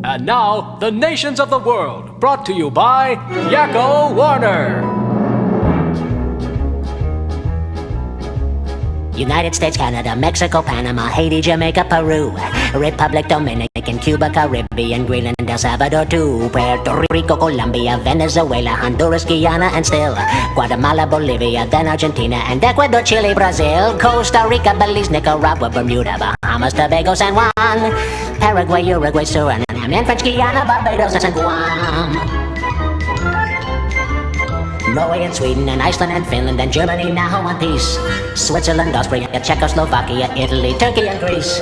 And now, the nations of the world, brought to you by Yakko Warner. United States, Canada, Mexico, Panama, Haiti, Jamaica, Peru, Republic Dominican, Cuba, Caribbean, Greenland, El Salvador too, Puerto Rico, Colombia, Venezuela, Honduras, Guyana, and still Guatemala, Bolivia, then Argentina, and Ecuador, Chile, Brazil, Costa Rica, Belize, Nicaragua, Bermuda, Bahamas, Tobago, San Juan, Paraguay, Uruguay, Suriname, and French Guiana, Barbados, and Guam. Norway and Sweden and Iceland and Finland and Germany now one piece. Switzerland, Austria, Czechoslovakia, Italy, Turkey and Greece.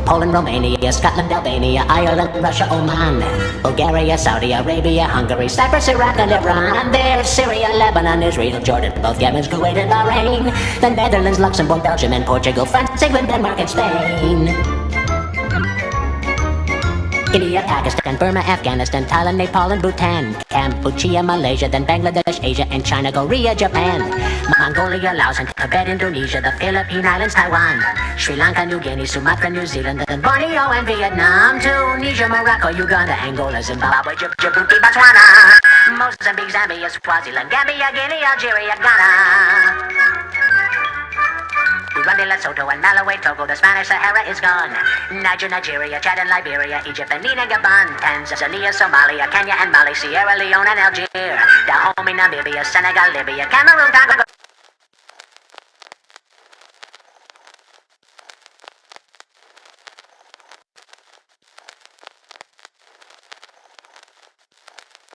Poland, Romania, Scotland, Albania, Ireland, Russia, Oman. Bulgaria, Saudi Arabia, Hungary, Cyprus, Iraq and Iran. There's Syria, Lebanon, Israel, Jordan, both Yemen's, Kuwait and Bahrain. The Netherlands, Luxembourg, Belgium and Portugal, France, England, Denmark and Spain. India, Pakistan, Burma, Afghanistan, Thailand, Nepal and Bhutan, Cambodia, Malaysia, then Bangladesh, Asia and China, Korea, Japan, Mongolia, Laos and Tibet, Indonesia, the Philippine Islands, Taiwan, Sri Lanka, New Guinea, Sumatra, New Zealand, then Borneo and Vietnam, Tunisia, Morocco, Uganda, Angola, Zimbabwe, Djibouti, Botswana, Mozambique, Zambia, Swaziland, Gambia, Guinea, Algeria, Ghana. Burundi, Lesotho, and Malawi, Togo, the Spanish Sahara is gone. Niger, Nigeria, Chad and Liberia, Egypt, Benin and Gabon, Tanzania, Somalia, Kenya and Mali, Sierra Leone and Algeria, Dahomey, Namibia, Senegal, Libya, Cameroon, Congo.